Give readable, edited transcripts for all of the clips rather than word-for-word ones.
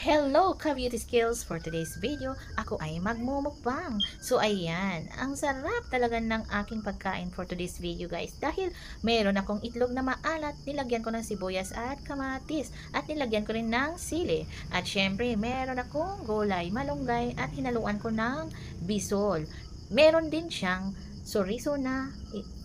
Hello ka-beauty skills! For today's video, ako ay magmumukbang. So ayan, ang sarap talaga ng aking pagkain for today's video guys. Dahil meron akong itlog na maalat, nilagyan ko ng sibuyas at kamatis. At nilagyan ko rin ng sili. At syempre, meron akong gulay, malunggay at hinaluan ko ng bisol. Meron din siyang chorizo na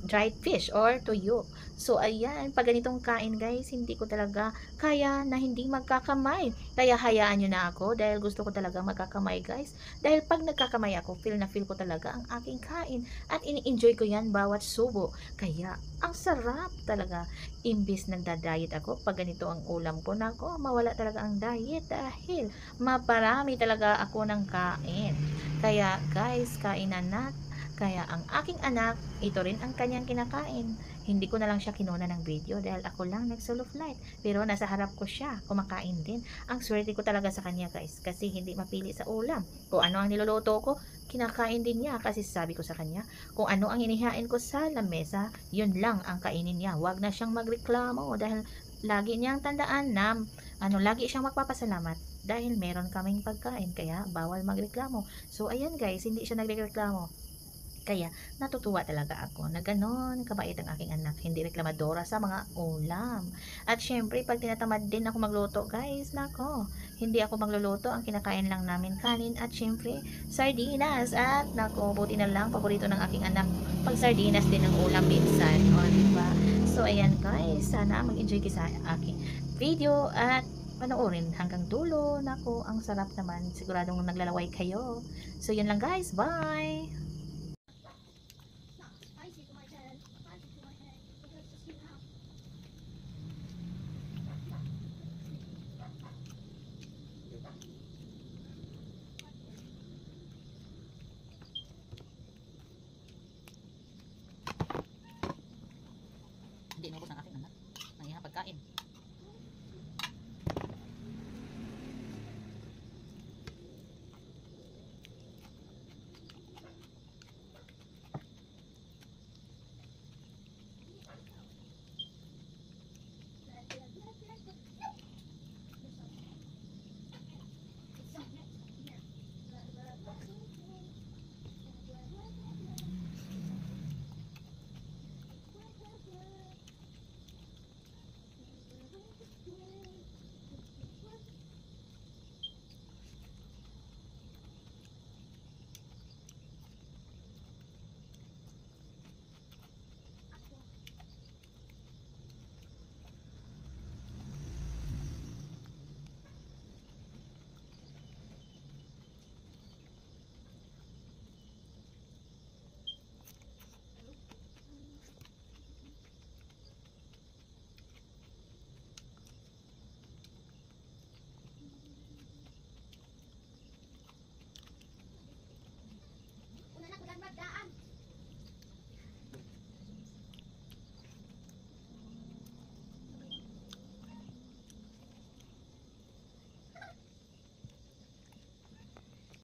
dried fish or tuyo. So ayan, pag ganitong kain guys, hindi ko talaga kaya na hindi magkakamay. Kaya hayaan nyo na ako dahil gusto ko talaga magkakamay guys. Dahil pag nagkakamay ako, feel na feel ko talaga ang aking kain. At ini-enjoy ko yan bawat subo. Kaya ang sarap talaga. Imbis nagda-diet ako, pag ganito ang ulam ko, nako, mawala talaga ang diet dahil maparami talaga ako ng kain. Kaya guys, kainan na. Kaya ang aking anak, ito rin ang kanyang kinakain. Hindi ko na lang siya kinuna ng video dahil ako lang nag-solo flight. Pero nasa harap ko siya, kumakain din. Ang swerte ko talaga sa kanya guys, kasi hindi mapili sa ulam. Kung ano ang niluluto ko, kinakain din niya kasi sabi ko sa kanya, kung ano ang inihain ko sa lamesa, yun lang ang kainin niya. Huwag na siyang magreklamo dahil lagi niyang tandaan na lagi siyang magpapasalamat dahil meron kaming pagkain, kaya bawal magreklamo. So ayan guys, hindi siya nagreklamo. Kaya natutuwa talaga ako na ganon kabait ang aking anak, hindi reklamadora sa mga ulam. At syempre pag tinatamad din ako magluto guys, nako, hindi ako magluluto, ang kinakain lang namin kanin at syempre sardinas. At nako, buti na lang paborito ng aking anak pag sardinas din ang ulam minsan, o diba? So ayan guys, sana mag-enjoy kayo sa aking video at panoorin hanggang dulo. Nako, ang sarap naman, siguradong naglalaway kayo. So yun lang guys, bye!